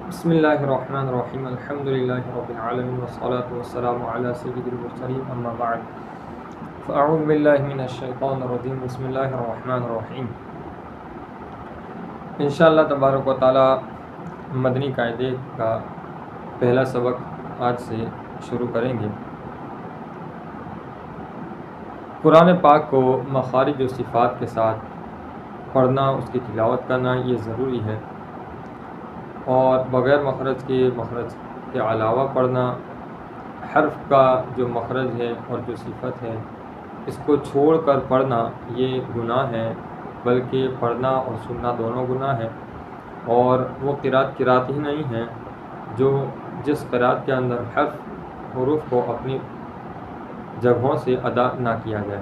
بسم اللہ الرحمن الرحیم الحمد للہ رب العالمین والصلاة والسلام علی سید المرسلین اما بعد فاعوذ باللہ من الشیطان الرجیم بسم اللہ الرحمن الرحیم۔ انشاءاللہ تبارک و تعالی مدنی قاعدے کا پہلا سبق آج سے شروع کریں گے۔ قرآن پاک کو مخارج و صفات کے ساتھ پڑھنا، اس کی تلاوت کرنا یہ ضروری ہے، اور بغیر مخرج کے علاوہ پڑھنا، حرف کا جو مخرج ہے اور جو صفت ہے اس کو چھوڑ کر پڑھنا یہ گناہ ہے، بلکہ پڑھنا اور سننا دونوں گناہ ہے۔ اور وہ قرات ہی نہیں ہے جس قرات کے اندر حروف کو اپنی جگہوں سے ادا نہ کیا جائے۔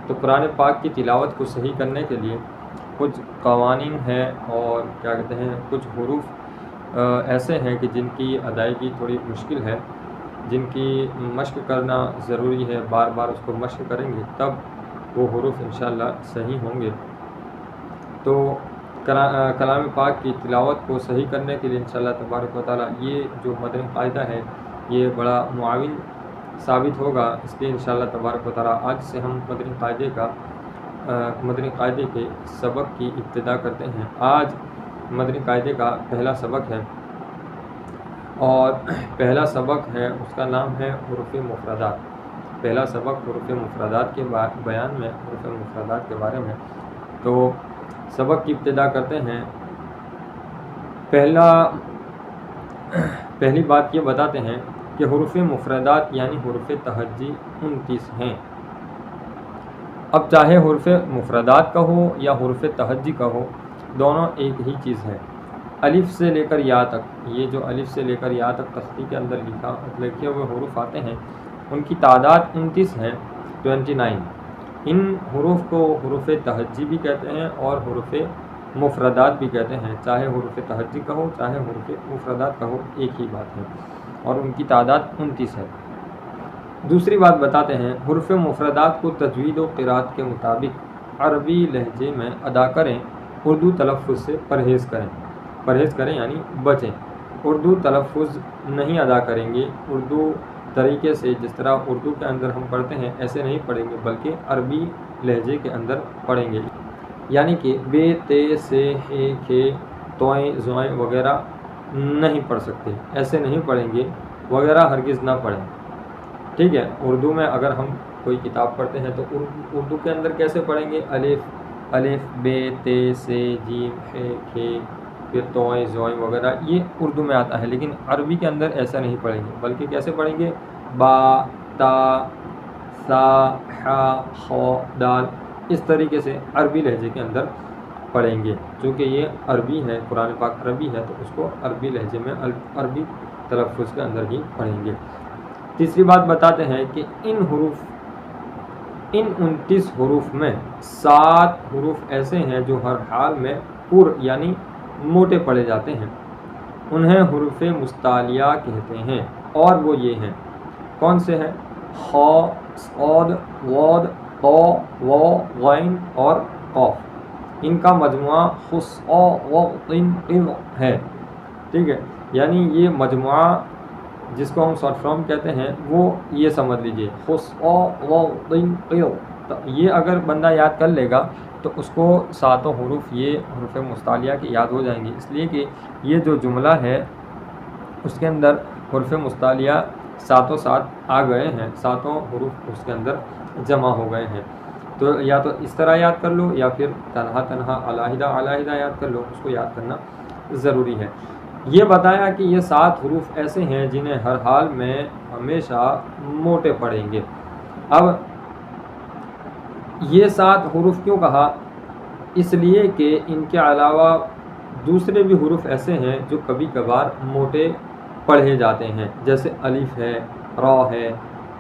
تو قرآن پاک کی تلاوت کو صحیح کرنے کے لیے کچھ قوانین ہیں، اور کیا کہتے ہیں، کچھ حروف ایسے ہیں کہ جن کی ادائیگی تھوڑی مشکل ہے، جن کی مشق کرنا ضروری ہے۔ بار بار اس کو مشق کریں گے تب وہ حروف انشاءاللہ صحیح ہوں گے۔ تو کلام پاک کی تلاوت کو صحیح کرنے کے لیے انشاءاللہ تبارک و تعالیٰ یہ جو مدنی قاعدہ ہے یہ بڑا معاون ثابت ہوگا۔ اس لیے انشاءاللہ تبارک و تعالیٰ آج سے ہم مدنی قاعدے کے سبق کی ابتدا کرتے ہیں۔ آج مدنی قاعدے کا پہلا سبق ہے، اور پہلا سبق ہے، اس کا نام ہے حروف مفردات۔ پہلا سبق حروف مفردات کے بیان میں، حروف مفردات کے بارے میں۔ تو سبق کی ابتدا کرتے ہیں۔ پہلی بات یہ بتاتے ہیں کہ حروف مفردات یعنی حروف تہجی 29 ہیں۔ اب چاہے حروف مفردات کا ہو یا حروف تہجی کا ہو، دونوں ایک ہی چیز ہے۔ الف سے لے کر یا تک، یہ جو الف سے لے کر یا تک تختی کے اندر لکھے ہوئے حروف آتے ہیں ان کی تعداد 29 ہے، 29۔ ان حروف کو حروف تہجی بھی کہتے ہیں اور حروف مفردات بھی کہتے ہیں۔ چاہے حروف تہجی کا ہو چاہے حروف مفردات کا ہو، ایک ہی بات ہے، اور ان کی تعداد 29 ہے۔ دوسری بات بتاتے ہیں، حروف مفردات کو تجوید و قرات کے مطابق عربی لہجے میں ادا کریں، اردو تلفظ سے پرہیز کریں یعنی بچیں۔ اردو تلفظ نہیں ادا کریں گے، اردو طریقے سے جس طرح اردو کے اندر ہم پڑھتے ہیں ایسے نہیں پڑھیں گے، بلکہ عربی لہجے کے اندر پڑھیں گے۔ یعنی کہ بے، تے، سے، ہے، کھے، توئیں، زوئیں وغیرہ نہیں پڑھ سکتے، ایسے نہیں پڑھیں گے، وغیرہ ہرگز نہ پڑھیں، ٹھیک ہے۔ اردو میں اگر ہم کوئی کتاب پڑھتے ہیں تو اردو کے اندر کیسے پڑھیں گے؟ الف، بے، تے، سے، جیم، ہے، کھے، پھر توئیں، زوئیں وغیرہ، یہ اردو میں آتا ہے، لیکن عربی کے اندر ایسا نہیں پڑھیں گے، بلکہ کیسے پڑھیں گے؟ با، تا، سا، حا، خو، دال، اس طریقے سے عربی لہجے کے اندر پڑھیں گے۔ چونکہ یہ عربی ہے، قرآن پاک عربی ہے، تو اس کو عربی لہجے میں عربی تلفظ کے اندر ہی پڑھیں گے۔ تیسری بات بتاتے ہیں کہ ان 29 حروف میں 7 حروف ایسے ہیں جو ہر حال میں پر یعنی موٹے پڑھے جاتے ہیں، انہیں حروف مستعلیہ کہتے ہیں، اور وہ یہ ہیں، کون سے ہیں؟ خ، صاد، ضاد، طا، واو، غین اور قاف۔ ان کا مجموعہ ہے، ٹھیک ہے۔ یعنی یہ مجموعہ جس کو ہم شارٹ فارم کہتے ہیں وہ یہ سمجھ لیجئے، یہ اگر بندہ یاد کر لے گا تو اس کو 7 حروف یہ حروف مستعلیہ کے یاد ہو جائیں گے، اس لیے کہ یہ جو جملہ ہے اس کے اندر حروف مستعلیہ 7 آ گئے ہیں، 7 حروف اس کے اندر جمع ہو گئے ہیں۔ تو یا تو اس طرح یاد کر لو، یا پھر تنہا علیحدہ یاد کر لو، اس کو یاد کرنا ضروری ہے۔ یہ بتایا کہ یہ 7 حروف ایسے ہیں جنہیں ہر حال میں ہمیشہ موٹے پڑھیں گے۔ اب یہ 7 حروف کیوں کہا؟ اس لیے کہ ان کے علاوہ دوسرے بھی حروف ایسے ہیں جو کبھی کبھار موٹے پڑھے جاتے ہیں، جیسے الف ہے، را ہے،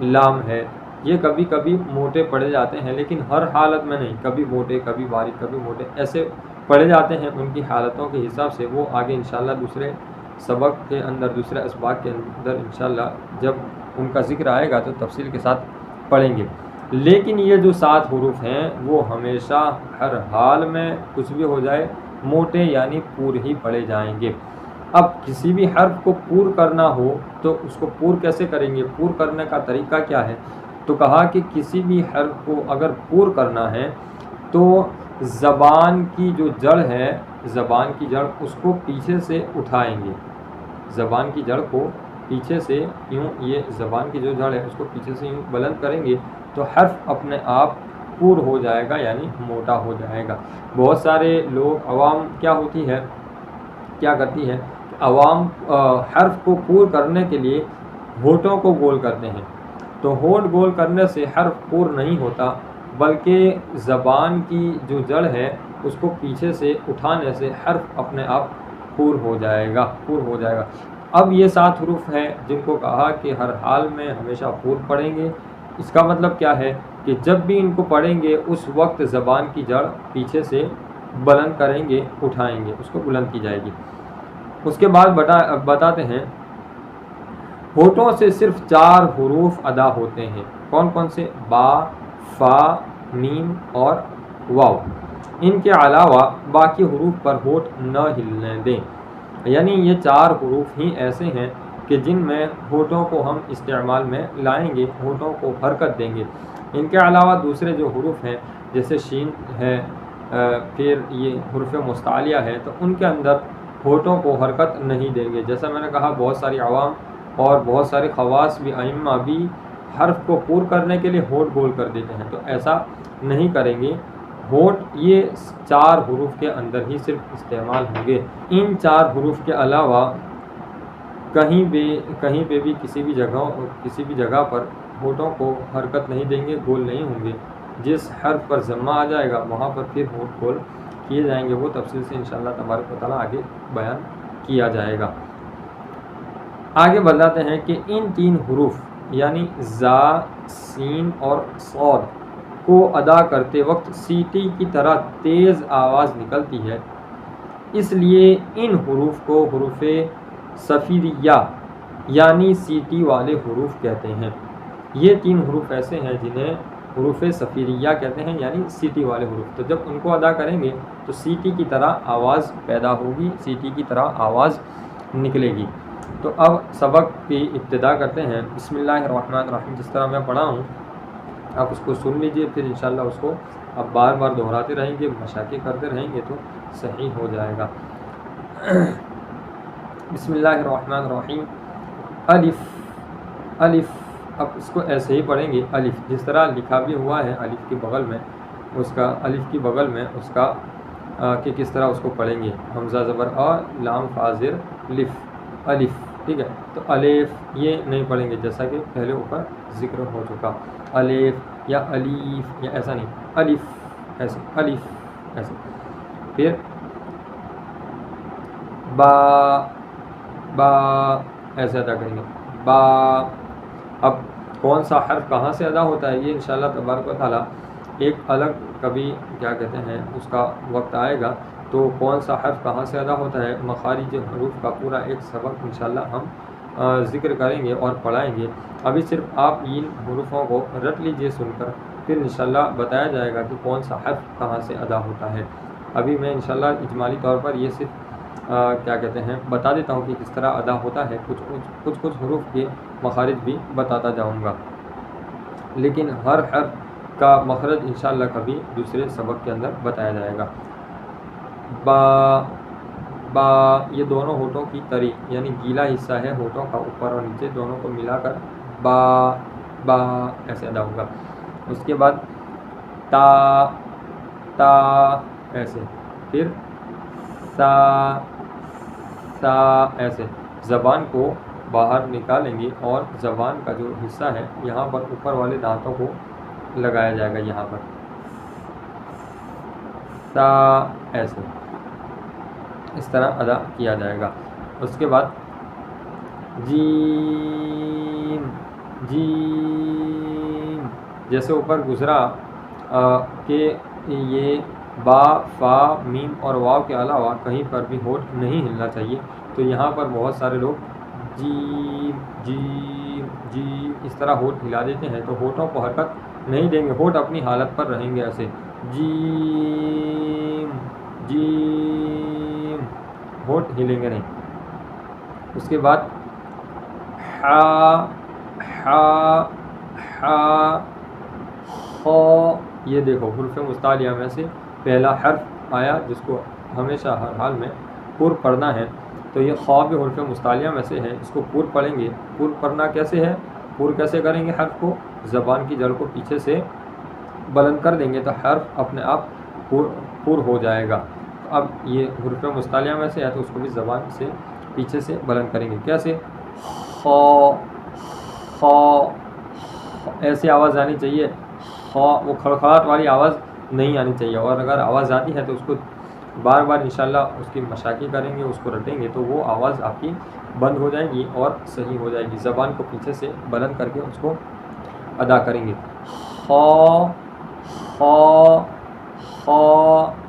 لام ہے، یہ کبھی کبھی موٹے پڑھے جاتے ہیں، لیکن ہر حالت میں نہیں، کبھی موٹے، کبھی باریک، کبھی موٹے، ایسے پڑھے جاتے ہیں۔ ان کی حالتوں کے حساب سے وہ آگے انشاءاللہ دوسرے سبق کے اندر، دوسرے اسباق کے اندر انشاءاللہ جب ان کا ذکر آئے گا تو تفصیل کے ساتھ پڑھیں گے۔ لیکن یہ جو 7 حروف ہیں وہ ہمیشہ ہر حال میں کچھ بھی ہو جائے موٹے یعنی پور ہی پڑھے جائیں گے۔ اب کسی بھی حرف کو پور کرنا ہو تو اس کو پور کیسے کریں گے؟ پور کرنے کا طریقہ کیا ہے؟ تو کہا کہ کسی بھی حرف کو اگر پور کرنا ہے تو زبان کی جو جڑ ہے، زبان کی جڑ اس کو پیچھے سے اٹھائیں گے، زبان کی جڑ کو پیچھے سے یوں، یہ زبان کی جو جڑ ہے اس کو پیچھے سے یوں بلند کریں گے تو حرف اپنے آپ پور ہو جائے گا، یعنی موٹا ہو جائے گا۔ بہت سارے لوگ، عوام کیا کرتی ہے، عوام حرف کو پور کرنے کے لیے ہونٹوں کو گول کرتے ہیں، تو ہونٹ گول کرنے سے حرف پور نہیں ہوتا، بلکہ زبان کی جو جڑ ہے اس کو پیچھے سے اٹھانے سے حرف اپنے آپ پور ہو جائے گا۔ اب یہ 7 حروف ہیں جن کو کہا کہ ہر حال میں ہمیشہ پور پڑھیں گے۔ اس کا مطلب کیا ہے کہ جب بھی ان کو پڑھیں گے اس وقت زبان کی جڑ پیچھے سے بلند کریں گے، اٹھائیں گے، اس کو بلند کی جائے گی۔ اس کے بعد بتاتے ہیں ہونٹوں سے صرف 4 حروف ادا ہوتے ہیں۔ کون کون سے؟ با، فا، میم اور واو۔ ان کے علاوہ باقی حروف پر ہونٹ نہ ہلنے دیں، یعنی یہ 4 حروف ہی ایسے ہیں کہ جن میں ہونٹوں کو ہم استعمال میں لائیں گے، ہونٹوں کو حرکت دیں گے۔ ان کے علاوہ دوسرے جو حروف ہیں جیسے شین ہے، پھر یہ حروف مستعلیہ ہے، تو ان کے اندر ہونٹوں کو حرکت نہیں دیں گے۔ جیسا میں نے کہا بہت ساری عوام اور بہت سارے خواص بھی، ائمہ بھی حرف کو پور کرنے کے لیے ہونٹ گول کر دیتے ہیں، تو ایسا نہیں کریں گے۔ ہونٹ یہ 4 حروف کے اندر ہی صرف استعمال ہوں گے۔ ان 4 حروف کے علاوہ کہیں پہ بھی کسی بھی جگہ پر ہونٹوں کو حرکت نہیں دیں گے، گول نہیں ہوں گے۔ جس حرف پر ضمہ آ جائے گا وہاں پر پھر ہونٹ گول کیے جائیں گے، وہ تفصیل سے انشاءاللہ تبارک و تعالیٰ آگے بیان کیا جائے گا۔ آگے بتاتے ہیں کہ ان 3 حروف یعنی زا، سین اور صاد کو ادا کرتے وقت سیٹی کی طرح تیز آواز نکلتی ہے، اس لیے ان حروف کو حروف صفیریہ یعنی سیٹی والے حروف کہتے ہیں۔ یہ 3 حروف ایسے ہیں جنہیں حروف صفیریہ کہتے ہیں، یعنی سیٹی والے حروف۔ تو جب ان کو ادا کریں گے تو سیٹی کی طرح آواز پیدا ہوگی، سیٹی کی طرح آواز نکلے گی۔ تو اب سبق کی ابتدا کرتے ہیں۔ بسم اللہ الرحمن الرحیم، جس طرح میں پڑھا ہوں آپ اس کو سن لیجئے، پھر انشاءاللہ اس کو اب بار بار دہراتے رہیں گے، مشاقے کرتے رہیں گے تو صحیح ہو جائے گا۔ بسم اللہ الرحمن الرحیم۔ الف، اب اس کو ایسے ہی پڑھیں گے، الف جس طرح لکھا بھی ہوا ہے، الف کے بغل میں اس کا، الف کی بغل میں اس کا کہ کس طرح اس کو پڑھیں گے، حمزہ زبر آ، لام فاضر لف، الف، ٹھیک ہے۔ تو الف یہ نہیں پڑھیں گے جیسا کہ پہلے اوپر ذکر ہو چکا، الف یا الیف یا ایسا نہیں، الف ایسے، الف ایسے۔ پھر با ایسے ادا کریں گے، با۔ اب کون سا حرف کہاں سے ادا ہوتا ہے یہ انشاءاللہ تبارک و تعالیٰ ایک الگ کبھی کیا کہتے ہیں اس کا وقت آئے گا، تو کون سا حرف کہاں سے ادا ہوتا ہے، مخارج حروف کا پورا ایک سبق انشاءاللہ ہم ذکر کریں گے اور پڑھائیں گے۔ ابھی صرف آپ ان حروفوں کو رٹ لیجئے سن کر، پھر انشاءاللہ بتایا جائے گا کہ کون سا حرف کہاں سے ادا ہوتا ہے۔ ابھی میں انشاءاللہ اجمالی طور پر یہ صرف کیا کہتے ہیں بتا دیتا ہوں کہ کس طرح ادا ہوتا ہے، کچھ حروف کے مخارج بھی بتاتا جاؤں گا، لیکن ہر حرف کا مخرج انشاءاللہ کبھی دوسرے سبق کے اندر بتایا جائے گا۔ با یہ دونوں ہونٹوں کی تری یعنی گیلا حصہ ہے ہونٹوں کا، اوپر اور نیچے دونوں کو ملا کر با ایسے ادا ہوگا۔ اس کے بعد تا ایسے، پھر سا ایسے، زبان کو باہر نکالیں گے اور زبان کا جو حصہ ہے یہاں پر اوپر والے دانتوں کو لگایا جائے گا، یہاں پر سا ایسے، اس طرح ادا کیا جائے گا۔ اس کے بعد جیم جیسے اوپر گزرا کہ یہ با، فا، میم اور واو کے علاوہ کہیں پر بھی ہونٹ نہیں ہلنا چاہیے، تو یہاں پر بہت سارے لوگ جیم اس طرح ہونٹ ہلا دیتے ہیں، تو ہونٹوں کو حرکت نہیں دیں گے، ہونٹ اپنی حالت پر رہیں گے ایسے، جیم ہونٹ ہلیں گے نہیں۔ اس کے بعد حا حا حا خا، یہ دیکھو حروف مستعلیہ میں سے پہلا حرف آیا جس کو ہمیشہ ہر حال میں پر پڑھنا ہے، تو یہ خا بھی حروف مستعلیہ میں سے ہے، اس کو پر پڑھیں گے۔ پر پڑھنا کیسے ہے؟ پر کیسے کریں گے؟ حرف کو زبان کی جڑ کو پیچھے سے بلند کر دیں گے تو حرف اپنے آپ پر ہو جائے گا۔ اب یہ حروف مستعلیہ میں سے ہے تو اس کو بھی زبان سے پیچھے سے بلند کریں گے۔ کیسے؟ خا خا، ایسی آواز آنی چاہیے، خا، وہ کھڑکھڑاہٹ والی آواز نہیں آنی چاہیے، اور اگر آواز آتی ہے تو اس کو بار بار انشاءاللہ اس کی مشاقی کریں گے، اس کو رٹیں گے تو وہ آواز آپ کی بند ہو جائے گی اور صحیح ہو جائے گی۔ زبان کو پیچھے سے بلند کر کے اس کو ادا کریں گے، خا خا خا،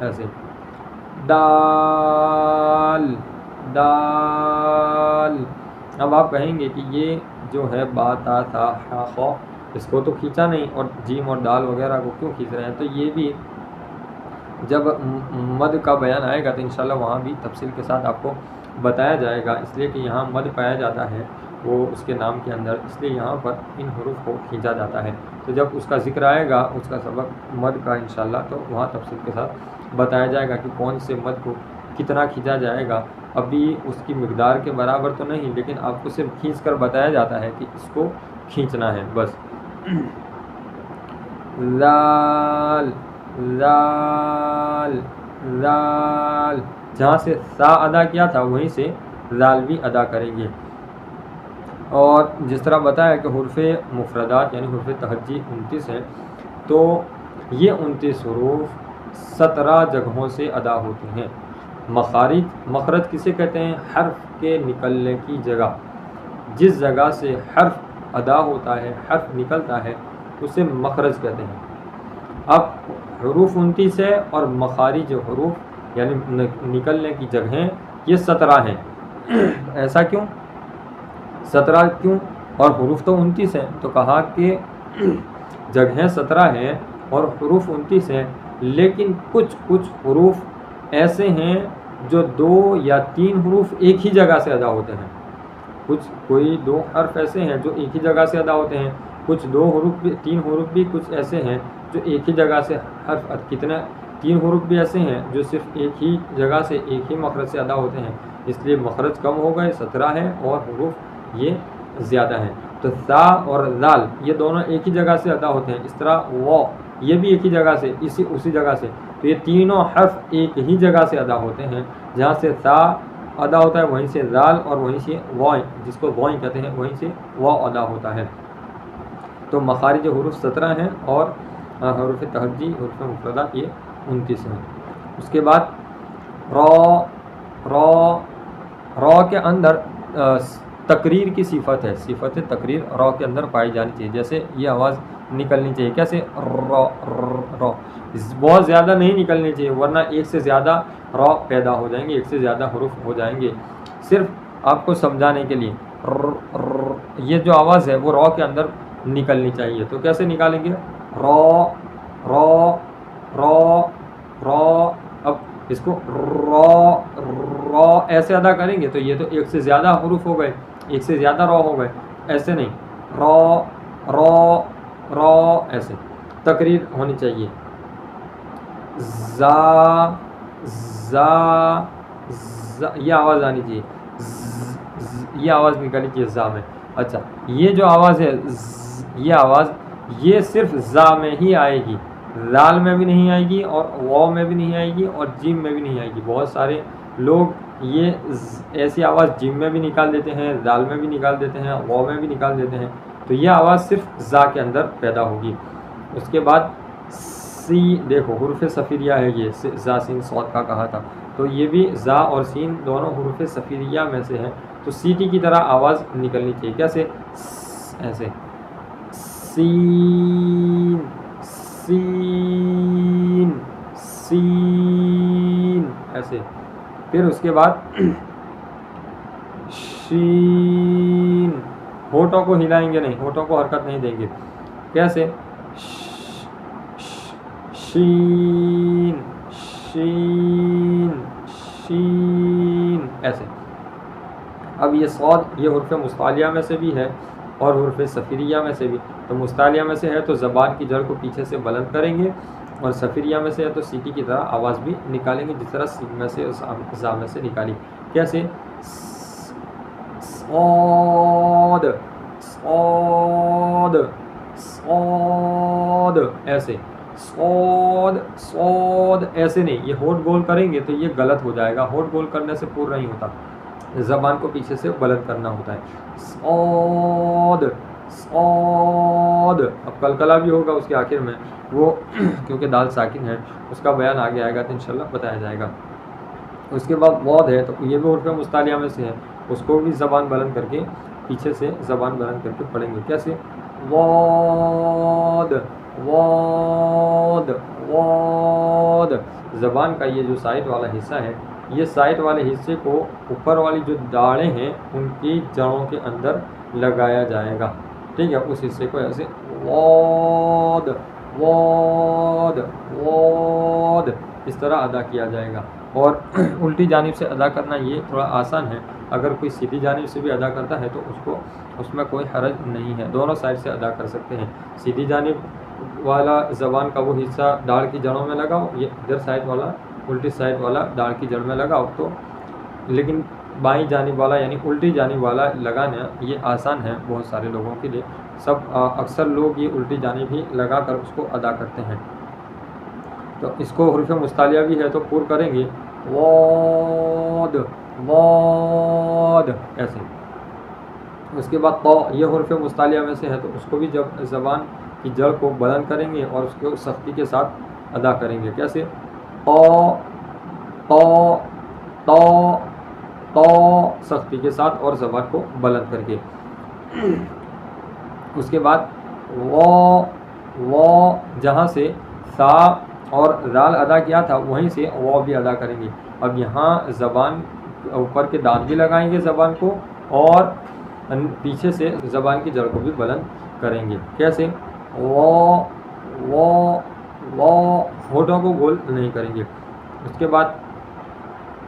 ایسے۔ دال دال، اب آپ کہیں گے کہ یہ جو ہے با تا تھا ہا خا، اس کو تو کھینچا نہیں اور جیم اور دال وغیرہ کو کیوں کھینچ رہے ہیں؟ تو یہ بھی جب مد کا بیان آئے گا تو انشاءاللہ وہاں بھی تفصیل کے ساتھ آپ کو بتایا جائے گا، اس لیے کہ یہاں مد پایا جاتا ہے وہ اس کے نام کے اندر، اس لیے یہاں پر ان حروف کو کھینچا جاتا ہے۔ تو جب اس کا ذکر آئے گا اس کا سبق مد کا انشاءاللہ، تو وہاں تفصیل کے ساتھ بتایا جائے گا کہ کون سے مد کو کتنا کھینچا جائے گا۔ ابھی اس کی مقدار کے برابر تو نہیں، لیکن آپ کو صرف کھینچ کر بتایا جاتا ہے کہ اس کو کھینچنا ہے بس۔ لال لال لال، جہاں سے سا ادا کیا تھا وہیں سے لال بھی ادا کریں گے۔ اور جس طرح بتایا کہ حروف مفردات یعنی حروف تہجی 29 ہیں، تو یہ 29 حروف 17 جگہوں سے ادا ہوتے ہیں۔ مخرج کسے کہتے ہیں؟ حرف کے نکلنے کی جگہ، جس جگہ سے حرف ادا ہوتا ہے، حرف نکلتا ہے، اسے مخرج کہتے ہیں۔ اب حروف 29 ہے اور مخارج حروف یعنی نکلنے کی جگہیں یہ 17 ہیں۔ ایسا کیوں؟ 17 کیوں؟ اور حروف تو 29 ہیں، تو کہا کہ جگہیں 17 ہیں اور حروف 29 ہیں، لیکن کچھ حروف ایسے ہیں جو 2 یا 3 حروف ایک ہی جگہ سے ادا ہوتے ہیں۔ کوئی 2 حرف ایسے ہیں جو ایک ہی جگہ سے ادا ہوتے ہیں، کچھ 2 حروف بھی، 3 حروف بھی کچھ ایسے ہیں جو ایک ہی جگہ سے حرف، کتنے 3 حروف بھی ایسے ہیں جو صرف ایک ہی جگہ سے ایک ہی مخرج سے ادا ہوتے ہیں، اس لیے مخرج کم ہو گئے، 17 ہیں اور حروف یہ زیادہ ہیں۔ تو سا اور لال یہ دونوں ایک ہی جگہ سے ادا ہوتے ہیں، اس طرح وہ یہ بھی ایک ہی جگہ سے، اسی جگہ سے، تو یہ تینوں حرف ایک ہی جگہ سے ادا ہوتے ہیں، جہاں سے سا ادا ہوتا ہے وہیں سے لال، اور وہیں سے وائیں جس کو وائیں کہتے ہیں وہیں سے وا ادا ہوتا ہے۔ تو مخارج حروف 17 ہیں اور حروف تہجی حروف مفردات یہ 29 ہیں۔ اس کے بعد را کے اندر تقریر کی صفت ہے، صفت تقریر را کے اندر پائی جانی چاہیے، جیسے یہ آواز نکلنی چاہیے، کیسے را، بہت زیادہ نہیں نکلنی چاہیے ورنہ ایک سے زیادہ را پیدا ہو جائیں گے، ایک سے زیادہ حروف ہو جائیں گے۔ صرف آپ کو سمجھانے کے لیے یہ جو آواز ہے وہ را کے اندر نکلنی چاہیے، تو کیسے نکالیں گے؟ را را را را، اب اس کو را ایسے ادا کریں گے تو یہ تو ایک سے زیادہ حروف ہو گئے، ایک سے زیادہ را ہو گئے، ایسے نہیں، را را را، ایسے تقریر ہونی چاہیے۔ زا زا زا، یہ آواز آنی چاہیے، یہ آواز نکالنی چاہیے زا میں۔ اچھا، یہ جو آواز ہے یہ آواز یہ صرف زا میں ہی آئے گی، لال میں بھی نہیں آئے گی اور واو میں بھی نہیں آئے گی اور جیم میں بھی نہیں آئے گی۔ بہت سارے لوگ یہ ایسی آواز جیم میں بھی نکال دیتے ہیں، دال میں بھی نکال دیتے ہیں، واو میں بھی نکال دیتے ہیں، تو یہ آواز صرف زا کے اندر پیدا ہوگی۔ اس کے بعد سی، دیکھو حروف صفیریہ ہے، یہ زا سین صاد کا کہا تھا، تو یہ بھی زا اور سین دونوں حروف صفیریہ میں سے ہیں، تو سیٹی کی طرح آواز نکلنی چاہیے، کیسے؟ ایسے، سین سین سین، ایسے۔ پھر اس کے بعد شین، ہونٹوں کو ہلائیں گے نہیں، ہونٹوں کو حرکت نہیں دیں گے، کیسے؟ شین شین شین، ایسے۔ اب یہ صاد یہ حروف مستعلیہ میں سے بھی ہے اور حروف صفریہ میں سے بھی. تو مستعلیہ میں سے ہے تو زبان کی جڑ کو پیچھے سے بلند کریں گے، اور صفریہ میں سے ہے تو سیٹی کی طرح آواز بھی نکالیں گے جس طرح سین میں سے زا میں سے نکالی. کیسے؟ صاد صاد صاد، ایسے صاد صاد ایسے نہیں. یہ ہونٹ گول کریں گے تو یہ غلط ہو جائے گا. ہونٹ گول کرنے سے پور نہیں ہوتا، زبان کو پیچھے سے بلند کرنا ہوتا ہے. صاد صاد. اب قلقلہ بھی ہوگا اس کے آخر میں، وہ کیونکہ دال ساکن ہے اس کا بیان آگے آئے گا تو انشاءاللہ بتایا جائے گا. اس کے بعد واد ہے تو یہ بھی حروف مستعلیہ میں سے ہے، اس کو بھی زبان بلند کر کے پیچھے سے زبان بلند کر کے پڑھیں گے. کیسے؟ واد واد واد. زبان کا یہ جو سائڈ والا حصہ ہے، یہ سائڈ والے حصے کو اوپر والی جو داڑیں ہیں ان کی جڑوں کے اندر لگایا جائے گا. ٹھیک ہے، اس حصے کو ایسے واد واد واد اس طرح ادا کیا جائے گا. اور الٹی جانب سے ادا کرنا یہ تھوڑا آسان ہے. اگر کوئی سیدھی جانب سے بھی ادا کرتا ہے تو اس میں کوئی حرج نہیں ہے، دونوں سائڈ سے ادا کر سکتے ہیں. سیدھی جانب والا زبان کا وہ حصہ داڑھ کی جڑوں میں لگاؤ، یہ ادھر سائڈ والا الٹی سائڈ والا داڑھ کی جڑ میں لگاؤ تو. لیکن بائیں جانب والا یعنی الٹی جانب والا لگانا یہ آسان ہے بہت سارے لوگوں کے لیے. اکثر لوگ یہ الٹی جانب ہی لگا کر اس کو ادا کرتے ہیں. تو اس کو حروف مستعلیہ بھی ہے تو پور کریں گے واد واد ایسے. اس کے بعد تو یہ حروف مستعلیہ میں سے ہے تو اس کو بھی جب زبان کی جڑ کو بلند کریں گے اور اس کو سختی کے ساتھ ادا کریں گے. کیسے؟ تو تو تو تو سختی کے ساتھ اور زبان کو بلند کر کے. اس کے بعد وہ جہاں سے سا اور رال ادا کیا تھا وہیں سے وہ بھی ادا کریں گے. اب یہاں زبان اوپر کے دانت بھی لگائیں گے زبان کو اور پیچھے سے زبان کی جڑ کو بھی بلند کریں گے. کیسے؟ وہ ہونٹوں کو گول نہیں کریں گے. اس کے بعد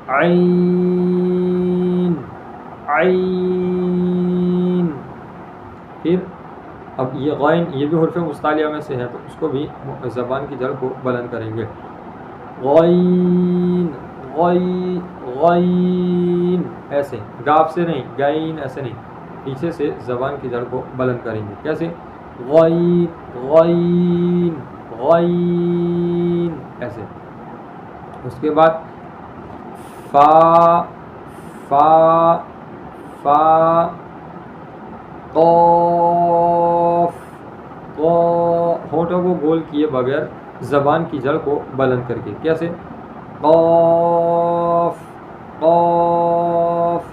عین عین. پھر اب یہ غین یہ بھی حروف مستعلیہ میں سے ہے تو اس کو بھی زبان کی جڑ کو بلند کریں گے. غین غین ایسے، گاف سے نہیں، گائن ایسے نہیں، پیچھے سے زبان کی جڑ کو بلند کریں گے. کیسے؟ غین غین غین ایسے. اس کے بعد فا فا فا قاف ہونٹوں کو گول کیے بغیر زبان کی جڑ کو بلند کر کے. کیسے؟ قاف قاف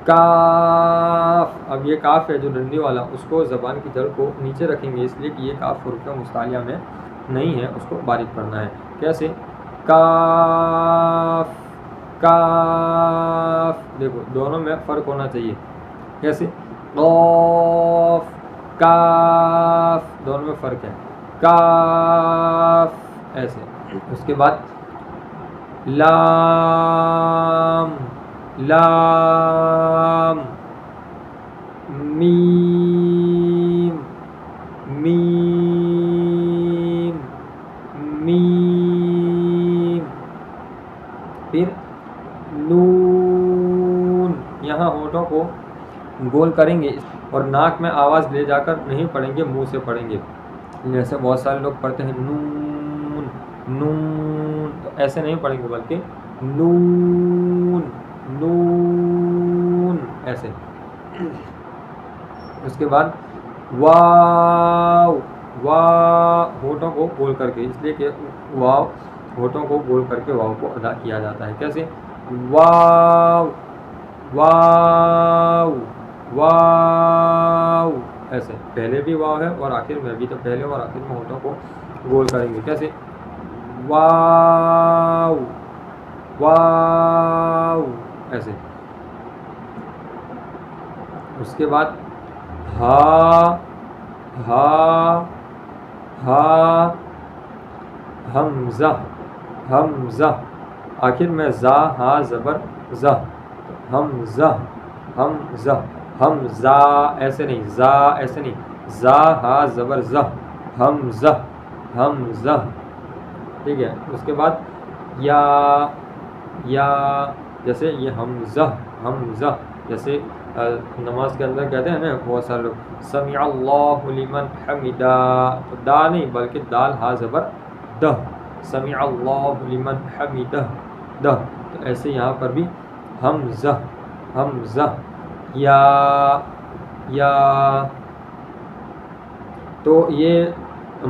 کاف. اب یہ کاف ہے جو ڈنڈی والا، اس کو زبان کی جڑ کو نیچے رکھیں گے اس لیے کہ یہ کاف حروف مستعلیہ میں نہیں ہے، اس کو باریک پڑھنا ہے. کیسے؟ کاف کاف. دیکھو دونوں میں فرق ہونا چاہیے. کیسے؟ قاف کاف دونوں میں فرق ہے. کاف ایسے. اس کے بعد لام لام میم میم میم. پھر نون. یہاں ہونٹوں کو گول کریں گے اور ناک میں آواز لے جا کر نہیں پڑھیں گے، منہ سے پڑھیں گے. جیسے بہت سارے لوگ پڑھتے ہیں نون نون، تو ایسے نہیں پڑھیں گے بلکہ نون نون ایسے. اس کے بعد واو واو ہونٹوں کو گول کر کے، اس لیے کہ واو ہونٹوں کو گول کر کے واو کو ادا کیا جاتا ہے. کیسے؟ واو واو واو ایسے. پہلے بھی واو ہے اور آخر میں بھی، تو پہلے اور آخر میں ہونٹوں کو گول کریں گے. کیسے؟ واو واو ایسے. اس کے بعد ہا ہا ہا حمزہ حمزہ. آخر میں زا ہا زبر زہ حمزہ حمزہ حمزہ ایسے نہیں، زا ایسے نہیں، زا ہا زبر زہ، حمزہ حمزہ، ٹھیک ہے. اس کے بعد یا جیسے یہ حمزہ حمزہ، جیسے نماز کے اندر کہتے ہیں نا بہت سارے لوگ سمع اللہ لمن حمدہ، تو دا نہیں بلکہ دال ہا زبر دہ، سمع اللہ لمن حمدہ دہ. تو ایسے یہاں پر بھی حمزہ حمزہ یا تو یہ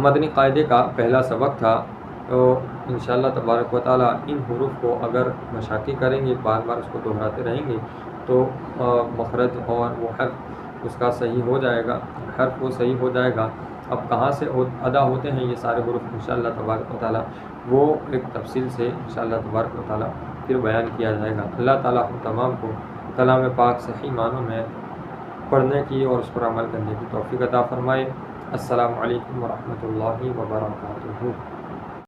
مدنی قاعدے کا پہلا سبق تھا. تو انشاءاللہ تبارک و تعالیٰ ان حروف کو اگر مشاقی کریں گے، بار بار اس کو دہراتے رہیں گے، تو مخرج اور وہ حرف اس کا صحیح ہو جائے گا، حرف وہ صحیح ہو جائے گا. اب کہاں سے ادا ہوتے ہیں یہ سارے حروف انشاءاللہ تبارک و تعالیٰ وہ ایک تفصیل سے انشاءاللہ تبارک و تعالیٰ پھر بیان کیا جائے گا. اللہ تعالیٰ ہم تمام کو کلام پاک صحیح معنوں میں پڑھنے کی اور اس پر عمل کرنے کی توفیق عطا فرمائے. السلام علیکم ورحمۃ اللہ وبرکاتہ.